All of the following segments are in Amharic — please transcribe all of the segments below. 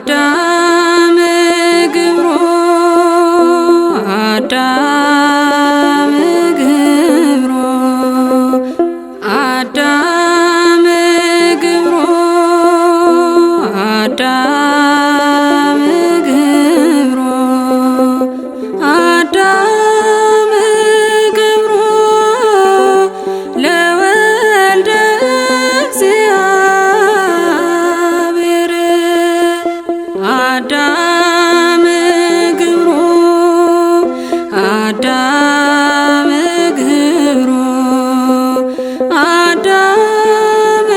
አዳም ግብሮ አዳም ግብሮ አዳም ግብሮ አዳም ግብሮ አዳም ግብሮ ለወልደ እግዚአብሔር አዳም ግብሮ አዳም ግብሮ አዳም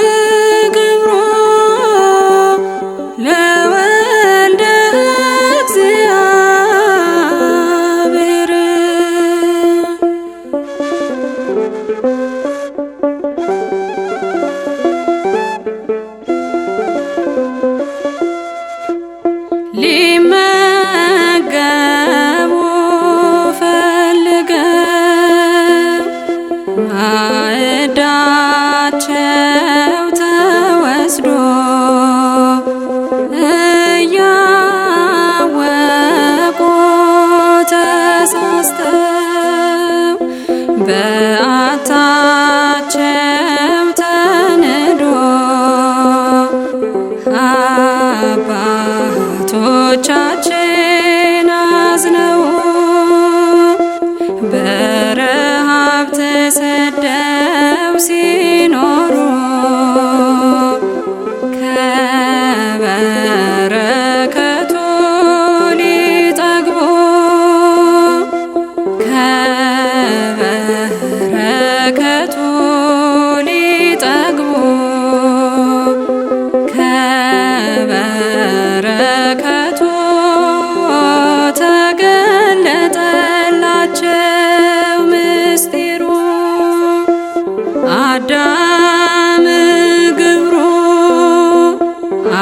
ግብሮ ለወልደ እግዚአብሔር ሊመገቡ ፈልገው ማዕዳቸው ተወስዶ እያወቁ ተሳስተው በዓታቸው ተንዶ አባቶቻችን አዝነው በረሃብ ተሰደው ሲኖሩ ከበረከቱ ሊጠግቡ ከበረከቱ ሊጠግቡ ከበረከቱ ተገለጠላቸው ምስጢሩ አዳም ግብሮ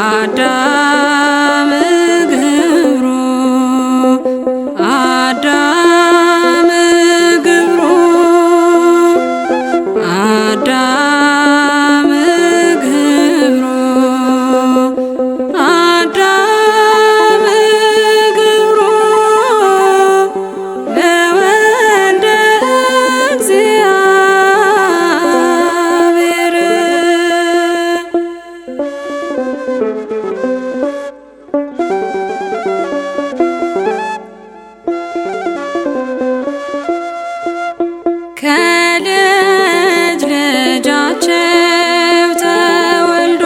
አዳም ግብሮ አዳም ግብሮ አዳም ግብሮ አዳም ግብሮ ለወልደ እግዚአብሔር ከልጅ ልጃቸው ተወልዶ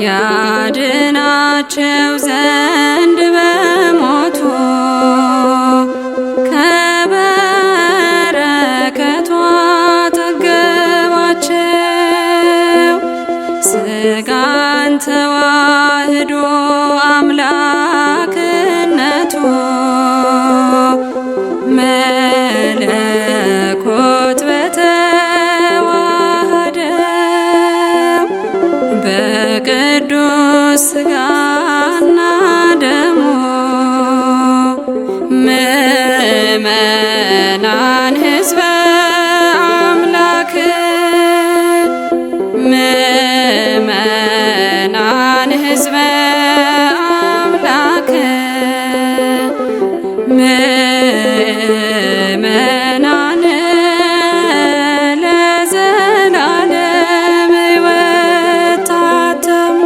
ያድናቸው ዘንድ በሞቱ ከበረከቷ ጠገባቸው ሥጋን ተዋህዶ አምላክነቱ መለኮት በተዋሃደው በቅዱስ ሥጋና ደሙ ምእመናን ሕዝበ አምላክ ምእመናን ሕዝበ አምላክ ምእመናን ለዘላለም ሕይወት ታተሙ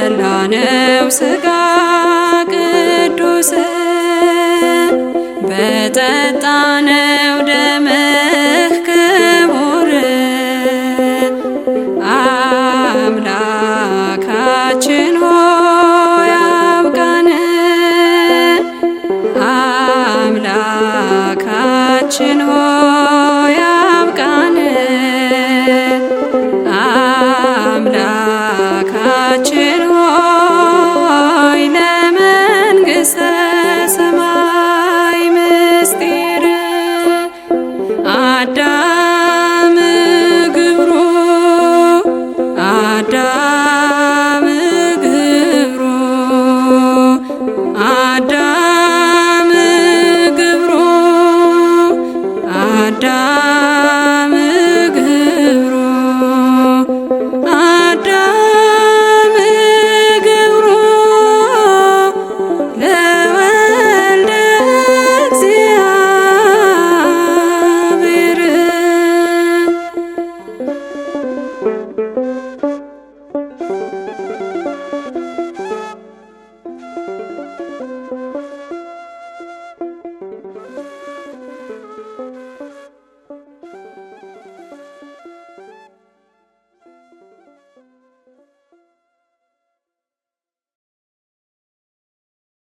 በበላነው ሥጋ ቅዱስ በጠጣነው ደም